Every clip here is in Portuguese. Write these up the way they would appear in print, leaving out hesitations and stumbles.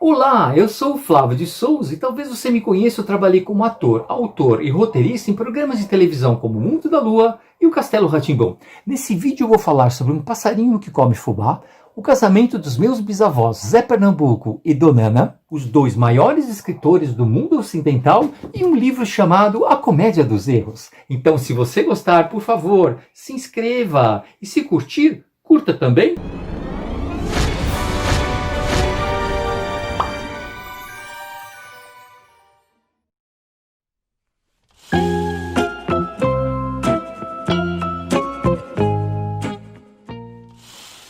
Olá, eu sou o Flávio de Souza e talvez você me conheça. Eu trabalhei como ator, autor e roteirista em programas de televisão como O Mundo da Lua e O Castelo Rá-Tim-Bum. Nesse vídeo eu vou falar sobre um passarinho que come fubá, o casamento dos meus bisavós Zé Pernambuco e Dona Ana, os dois maiores escritores do mundo ocidental e um livro chamado A Comédia dos Erros. Então, se você gostar, por favor, se inscreva e se curtir, curta também.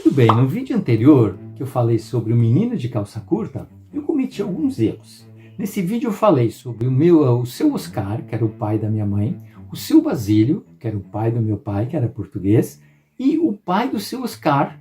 Tudo bem, no vídeo anterior que eu falei sobre o menino de calça curta, eu cometi alguns erros. Nesse vídeo eu falei sobre o seu Oscar, que era o pai da minha mãe, o seu Basílio, que era o pai do meu pai, que era português, e o pai do seu Oscar,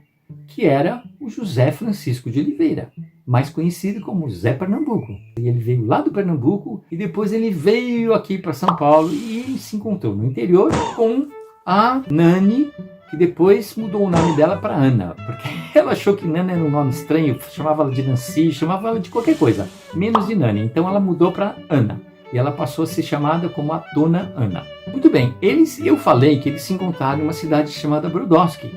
que era o José Francisco de Oliveira, mais conhecido como Zé Pernambuco. E ele veio lá do Pernambuco e depois ele veio aqui para São Paulo e se encontrou no interior com a Nani, que depois mudou o nome dela para Ana, porque ela achou que Nana era um nome estranho, chamava ela de Nancy, chamava ela de qualquer coisa, menos de Nani. Então ela mudou para Ana, e ela passou a ser chamada como a Dona Ana. Muito bem, eu falei que eles se encontraram em uma cidade chamada Brodowski,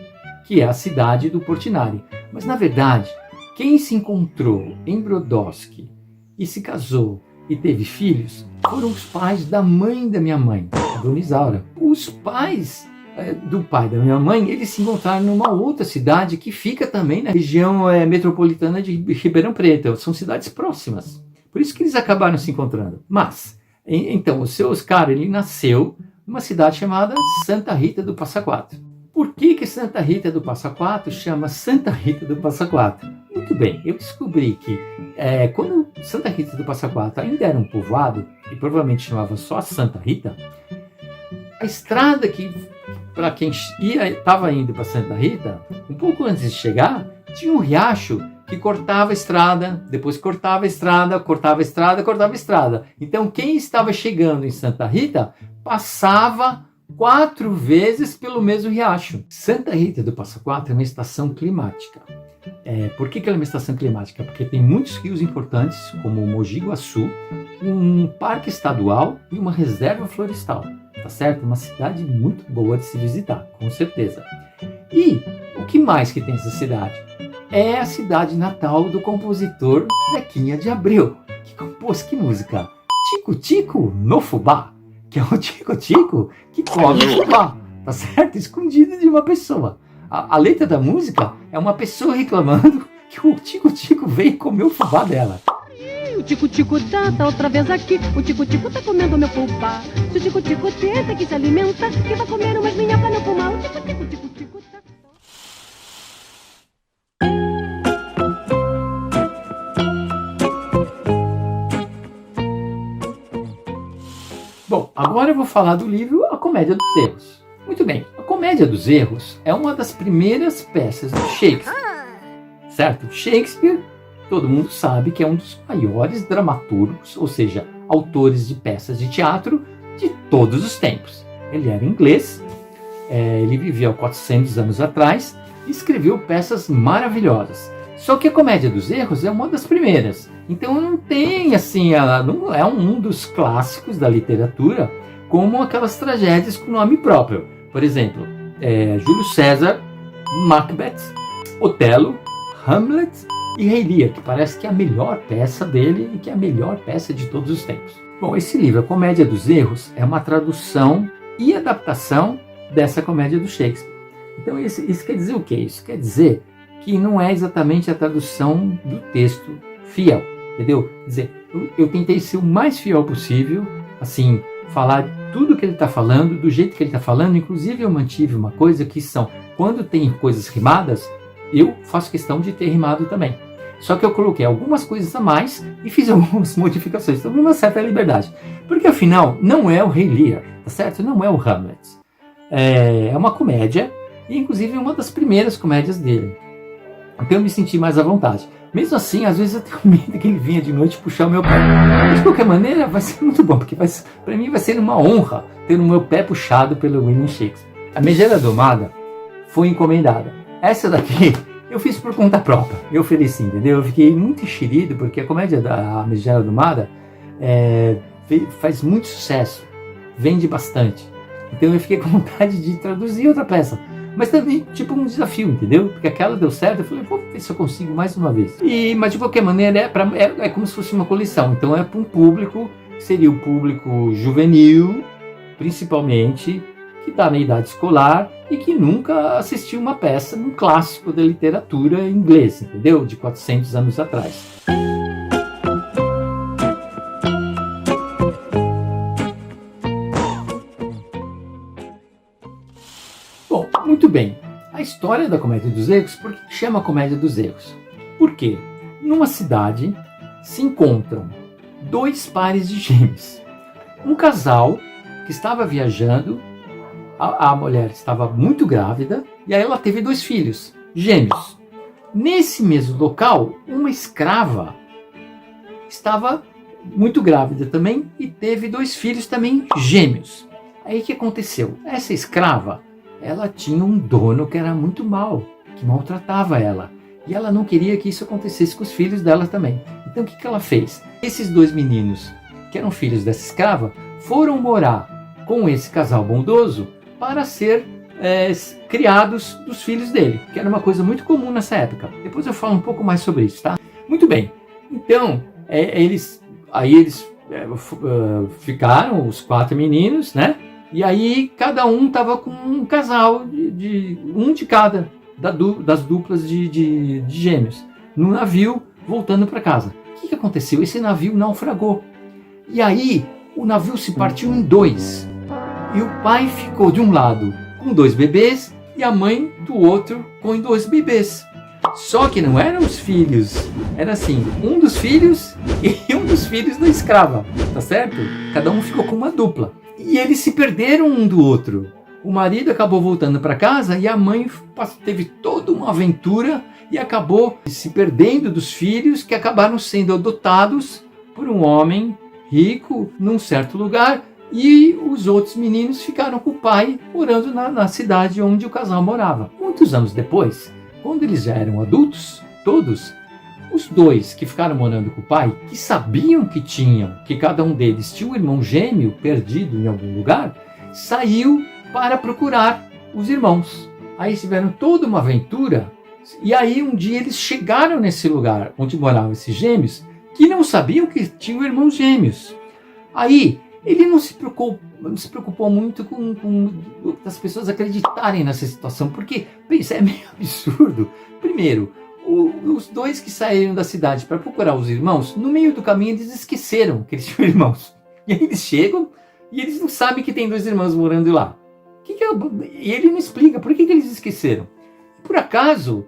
que é a cidade do Portinari. Mas na verdade, quem se encontrou em Brodowski e se casou e teve filhos foram os pais da mãe da minha mãe, a Dona Isaura. Os pais do pai da minha mãe, eles se encontraram numa outra cidade que fica também na região metropolitana de Ribeirão Preto. São cidades próximas. Por isso que eles acabaram se encontrando. Mas, então, o seu Oscar, ele nasceu numa cidade chamada Santa Rita do Passa Quatro. Por que Santa Rita do Passa Quatro chama Santa Rita do Passa Quatro? Muito bem, eu descobri que quando Santa Rita do Passa Quatro ainda era um povoado, e provavelmente chamava só Santa Rita, a estrada que, para quem estava indo para Santa Rita, um pouco antes de chegar, tinha um riacho que cortava a estrada, depois cortava a estrada, cortava a estrada, cortava a estrada. Então quem estava chegando em Santa Rita passava 4 vezes pelo mesmo riacho. Santa Rita do Passa Quatro é uma estação climática. Por que ela é uma estação climática? Porque tem muitos rios importantes, como o Mogi Guaçu, um parque estadual e uma reserva florestal. Tá certo? Uma cidade muito boa de se visitar, com certeza. E o que mais que tem essa cidade? É a cidade natal do compositor Zequinha de Abreu, que compôs que música? Tico Tico no Fubá, que é o Tico Tico que come o fubá, tá certo? Escondido de uma pessoa. A letra da música é uma pessoa reclamando que o Tico Tico veio comer o fubá dela. O tico-tico tá outra vez aqui. O tico-tico tá comendo meu fubá. Se o tico-tico tenta que se alimenta, que vai comer umas minhas pra não fumar. O tico-tico tá... Bom, agora eu vou falar do livro A Comédia dos Erros. Muito bem, A Comédia dos Erros é uma das primeiras peças do Shakespeare. Certo? Shakespeare, todo mundo sabe que é um dos maiores dramaturgos, ou seja, autores de peças de teatro de todos os tempos. Ele era inglês, ele viveu há 400 anos atrás e escreveu peças maravilhosas. Só que A Comédia dos Erros é uma das primeiras. Então não tem assim, não é um dos clássicos da literatura, como aquelas tragédias com nome próprio. Por exemplo, Júlio César, Macbeth, Otelo, Hamlet e Rei Lear, que parece que é a melhor peça dele e que é a melhor peça de todos os tempos. Bom, esse livro, A Comédia dos Erros, é uma tradução e adaptação dessa comédia do Shakespeare. Então isso quer dizer o quê? Isso quer dizer que não é exatamente a tradução do texto fiel, entendeu? Quer dizer, eu tentei ser o mais fiel possível, assim, falar tudo que ele está falando, do jeito que ele está falando. Inclusive eu mantive uma coisa que são, quando tem coisas rimadas, eu faço questão de ter rimado também. Só que eu coloquei algumas coisas a mais e fiz algumas modificações. Então, uma certa liberdade. Porque, afinal, não é o Rei Lear, tá certo? Não é o Hamlet. É uma comédia, e inclusive uma das primeiras comédias dele. Então eu me senti mais à vontade. Mesmo assim, às vezes eu tenho medo que ele venha de noite puxar o meu pé. Mas, de qualquer maneira, vai ser muito bom, porque para mim vai ser uma honra ter o meu pé puxado pelo William Shakespeare. A Megera Domada foi encomendada. Essa daqui eu fiz por conta própria, eu ofereci, entendeu? Eu fiquei muito enxerido, porque a comédia da Megera Domada faz muito sucesso, vende bastante. Então eu fiquei com vontade de traduzir outra peça. Mas também, tipo, um desafio, entendeu? Porque aquela deu certo, eu falei, vou ver se eu consigo mais uma vez. Mas de qualquer maneira, é como se fosse uma coleção. Então é para um público, seria o público juvenil, principalmente, que está na idade escolar e que nunca assistiu uma peça, um clássico da literatura inglesa, entendeu? De 400 anos atrás. Bom, muito bem. A história da Comédia dos Erros, por que chama Comédia dos Erros? Porque numa cidade se encontram dois pares de gêmeos. Um casal que estava viajando, a mulher estava muito grávida e aí ela teve dois filhos, gêmeos. Nesse mesmo local, uma escrava estava muito grávida também e teve dois filhos também gêmeos. Aí o que aconteceu? Essa escrava, ela tinha um dono que era muito mau, que maltratava ela. E ela não queria que isso acontecesse com os filhos dela também. Então o que ela fez? Esses dois meninos, que eram filhos dessa escrava, foram morar com esse casal bondoso para ser criados dos filhos dele, que era uma coisa muito comum nessa época. Depois eu falo um pouco mais sobre isso, tá? Muito bem. Então, eles ficaram, os 4 meninos, né? E aí cada um estava com um casal, um de cada, das duplas de gêmeos, no navio voltando para casa. O que aconteceu? Esse navio naufragou. E aí o navio se partiu em 2. E o pai ficou de um lado com 2 bebês e a mãe do outro com 2 bebês. Só que não eram os filhos, era assim, um dos filhos e um dos filhos da escrava, tá certo? Cada um ficou com uma dupla. E eles se perderam um do outro. O marido acabou voltando para casa e a mãe teve toda uma aventura e acabou se perdendo dos filhos que acabaram sendo adotados por um homem rico num certo lugar. E os outros meninos ficaram com o pai morando na cidade onde o casal morava. Muitos anos depois, quando eles já eram adultos, todos, os 2 que ficaram morando com o pai, que sabiam que cada um deles tinha um irmão gêmeo perdido em algum lugar, saiu para procurar os irmãos. Aí tiveram toda uma aventura e aí um dia eles chegaram nesse lugar onde moravam esses gêmeos que não sabiam que tinham irmãos gêmeos. Aí ele não se preocupou muito com as pessoas acreditarem nessa situação, porque, pensa, é meio absurdo. Primeiro, os 2 que saíram da cidade para procurar os irmãos, no meio do caminho eles esqueceram que eles tinham irmãos. E aí eles chegam e eles não sabem que tem 2 irmãos morando lá. E ele não explica por que eles esqueceram. Por acaso,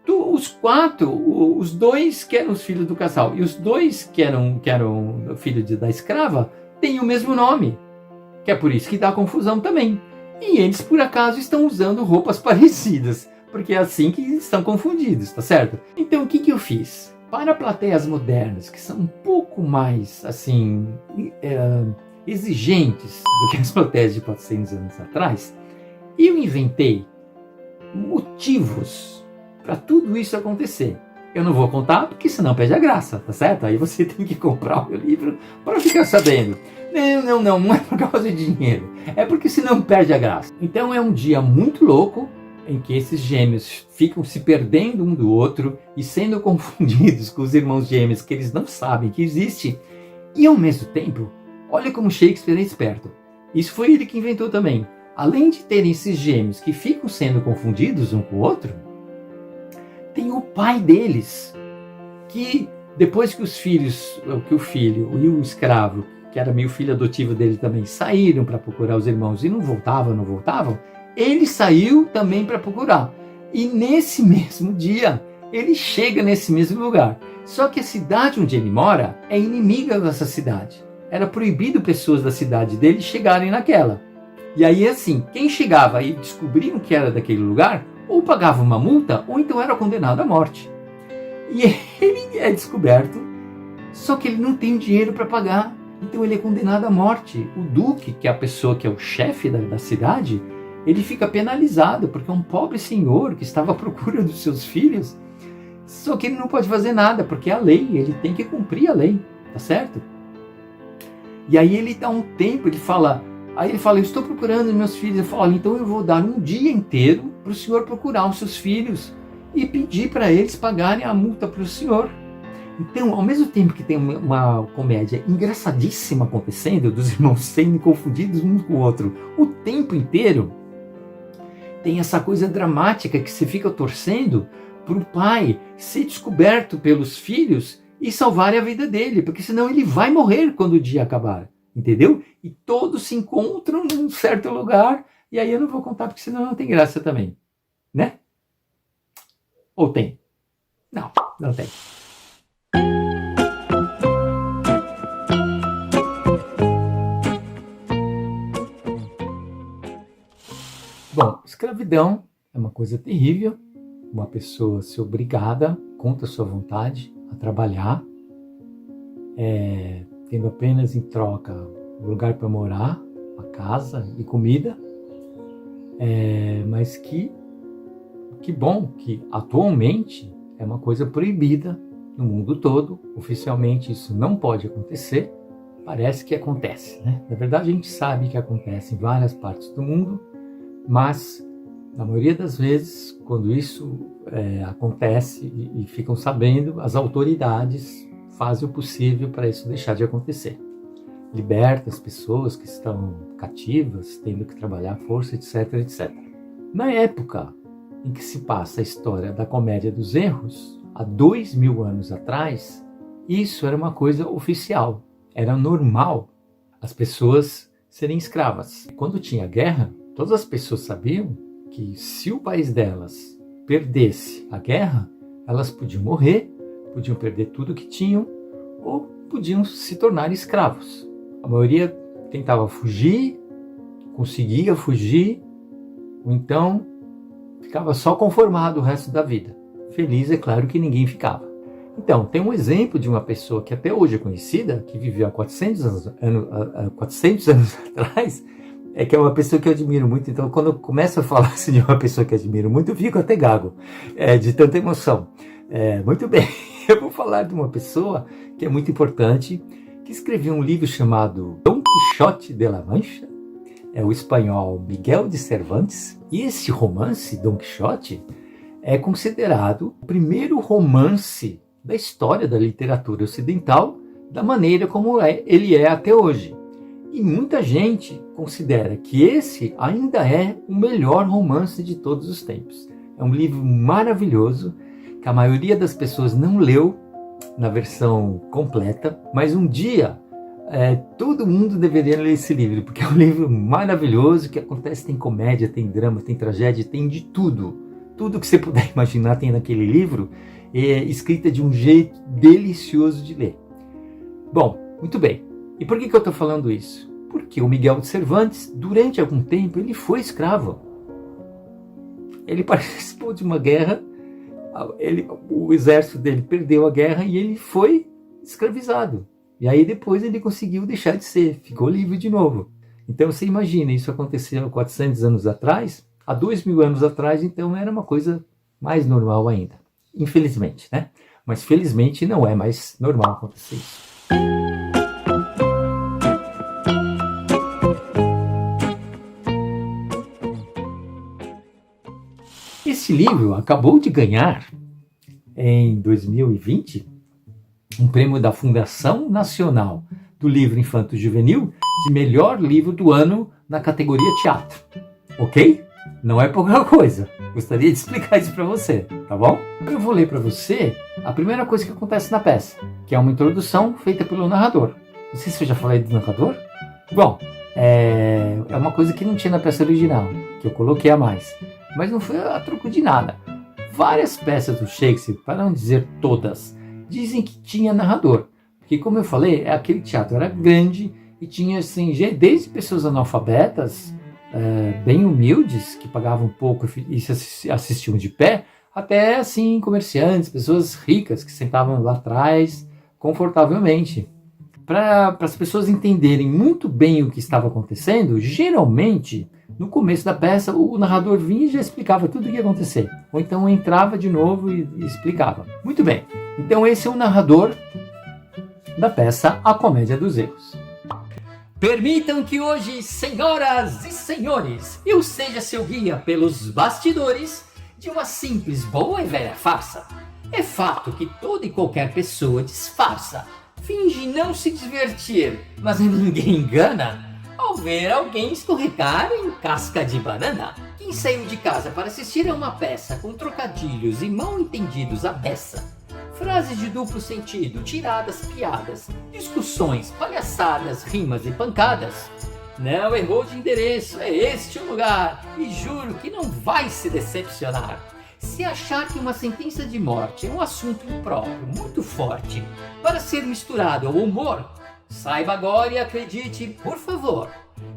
os 4, os 2 que eram os filhos do casal e os 2 que eram filhos da escrava, têm o mesmo nome, que é por isso que dá confusão também. E eles, por acaso, estão usando roupas parecidas, porque é assim que estão confundidos, tá certo? Então, o que eu fiz? Para plateias modernas, que são um pouco mais, assim, exigentes do que as plateias de 400 anos atrás, eu inventei motivos para tudo isso acontecer. Eu não vou contar, porque senão perde a graça, tá certo? Aí você tem que comprar o meu livro para ficar sabendo. Não é por causa de dinheiro. É porque senão perde a graça. Então é um dia muito louco, em que esses gêmeos ficam se perdendo um do outro e sendo confundidos com os irmãos gêmeos que eles não sabem que existe. E ao mesmo tempo, olha como Shakespeare é esperto. Isso foi ele que inventou também. Além de terem esses gêmeos que ficam sendo confundidos um com o outro, tem o pai deles, que depois que o filho e o escravo, que era meio filho adotivo dele também, saíram para procurar os irmãos e não voltavam, ele saiu também para procurar. E nesse mesmo dia, ele chega nesse mesmo lugar. Só que a cidade onde ele mora é inimiga dessa cidade. Era proibido pessoas da cidade dele chegarem naquela. E aí assim, quem chegava e descobriam que era daquele lugar, ou pagava uma multa, ou então era condenado à morte. E ele é descoberto, só que ele não tem dinheiro para pagar, então ele é condenado à morte. O duque, que é a pessoa que é o chefe da cidade, ele fica penalizado, porque é um pobre senhor que estava à procura dos seus filhos, só que ele não pode fazer nada, porque é a lei, ele tem que cumprir a lei, tá certo? E aí ele dá um tempo, ele fala, eu estou procurando meus filhos. Eu falo, então eu vou dar um dia inteiro para o senhor procurar os seus filhos e pedir para eles pagarem a multa para o senhor. Então, ao mesmo tempo que tem uma comédia engraçadíssima acontecendo, dos irmãos sendo confundidos um com o outro o tempo inteiro, tem essa coisa dramática que você fica torcendo para o pai ser descoberto pelos filhos e salvar a vida dele, porque senão ele vai morrer quando o dia acabar, entendeu? E todos se encontram num certo lugar, e aí eu não vou contar, porque senão não tem graça também, né? Ou tem? Não, não tem. Bom, escravidão é uma coisa terrível, uma pessoa ser obrigada, contra sua vontade, a trabalhar, tendo apenas em troca um lugar para morar, uma casa e comida, mas que bom que atualmente é uma coisa proibida no mundo todo. Oficialmente isso não pode acontecer, parece que acontece, né? Na verdade a gente sabe que acontece em várias partes do mundo, mas na maioria das vezes, quando isso acontece e ficam sabendo, as autoridades fazem o possível para isso deixar de acontecer. Liberta as pessoas que estão cativas, tendo que trabalhar à força, etc, etc. Na época em que se passa a história da comédia dos erros, há 2000 anos atrás, isso era uma coisa oficial, era normal as pessoas serem escravas. Quando tinha guerra, todas as pessoas sabiam que se o país delas perdesse a guerra, elas podiam morrer, podiam perder tudo que tinham, ou podiam se tornar escravos. A maioria tentava fugir, conseguia fugir, ou então ficava só conformado o resto da vida. Feliz, é claro que ninguém ficava. Então, tem um exemplo de uma pessoa que até hoje é conhecida, que viveu há 400 anos atrás, que é uma pessoa que eu admiro muito. Então, quando eu começo a falar assim, de uma pessoa que eu admiro muito, eu fico até gago, de tanta emoção. Muito bem, eu vou falar de uma pessoa que é muito importante, que escreveu um livro chamado Don Quixote de la Mancha, é o espanhol Miguel de Cervantes, e esse romance, Don Quixote, é considerado o primeiro romance da história da literatura ocidental, da maneira como ele é até hoje. E muita gente considera que esse ainda é o melhor romance de todos os tempos. É um livro maravilhoso, que a maioria das pessoas não leu na versão completa, mas um dia todo mundo deveria ler esse livro, porque é um livro maravilhoso, que acontece, tem comédia, tem drama, tem tragédia, tem de tudo. Tudo que você puder imaginar tem naquele livro, escrita de um jeito delicioso de ler. Bom, muito bem. E por que eu estou falando isso? Porque o Miguel de Cervantes, durante algum tempo, ele foi escravo. Ele participou de uma guerra, o exército dele perdeu a guerra e ele foi escravizado. E aí depois ele conseguiu deixar de ser, ficou livre de novo. Então você imagina, isso aconteceu há 400 anos atrás, há 2000 anos atrás, então era uma coisa mais normal ainda. Infelizmente, né? Mas felizmente não é mais normal acontecer isso. Esse livro acabou de ganhar, em 2020, um prêmio da Fundação Nacional do Livro Infanto-Juvenil de melhor livro do ano na categoria teatro. Ok? Não é pouca coisa. Gostaria de explicar isso para você, tá bom? Eu vou ler para você a primeira coisa que acontece na peça, que é uma introdução feita pelo narrador. Não sei se eu já falei do narrador. Bom, é uma coisa que não tinha na peça original, que eu coloquei a mais. Mas não foi a troco de nada. Várias peças do Shakespeare, para não dizer todas, dizem que tinha narrador. Porque, como eu falei, aquele teatro era grande e tinha, assim, desde pessoas analfabetas, bem humildes, que pagavam pouco e se assistiam de pé, até, assim, comerciantes, pessoas ricas que sentavam lá atrás confortavelmente. Para as pessoas entenderem muito bem o que estava acontecendo, geralmente No começo da peça, o narrador vinha e já explicava tudo o que ia acontecer. Ou então entrava de novo e explicava. Muito bem, então esse é o narrador da peça A Comédia dos Erros. Permitam que hoje, senhoras e senhores, eu seja seu guia pelos bastidores de uma simples, boa e velha farsa. É fato que toda e qualquer pessoa disfarça, finge não se divertir, mas ninguém engana ao ver alguém escorregar em casca de banana. Quem saiu de casa para assistir a uma peça com trocadilhos e mal entendidos à beça, frases de duplo sentido, tiradas, piadas, discussões, palhaçadas, rimas e pancadas, não errou de endereço, é este o lugar, e juro que não vai se decepcionar. Se achar que uma sentença de morte é um assunto impróprio, muito forte, para ser misturado ao humor, saiba agora e acredite, por favor,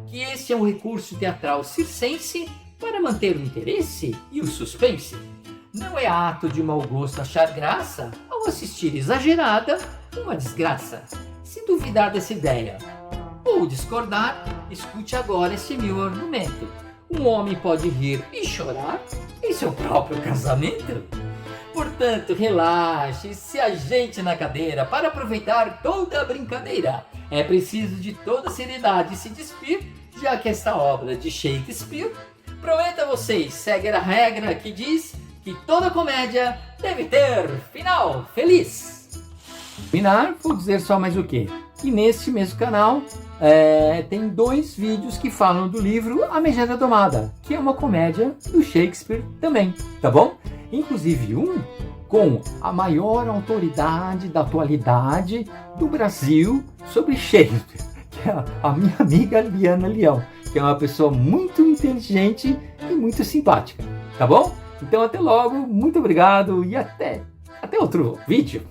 que este é um recurso teatral circense para manter o interesse e o suspense. Não é ato de mau gosto achar graça ao assistir exagerada uma desgraça. Se duvidar dessa ideia ou discordar, escute agora este meu argumento. Um homem pode rir e chorar em seu próprio casamento? Portanto, relaxe, se ajeite na cadeira para aproveitar toda a brincadeira. É preciso de toda seriedade se despir, já que esta obra de Shakespeare promete a vocês seguir a regra que diz que toda comédia deve ter final feliz. Terminar, vou dizer só mais o quê? Que neste mesmo canal tem 2 vídeos que falam do livro A Megera Domada, que é uma comédia do Shakespeare também, tá bom? Inclusive um com a maior autoridade da atualidade do Brasil sobre Shakespeare, que é a minha amiga Liana Leão, que é uma pessoa muito inteligente e muito simpática, tá bom? Então até logo, muito obrigado e até outro vídeo.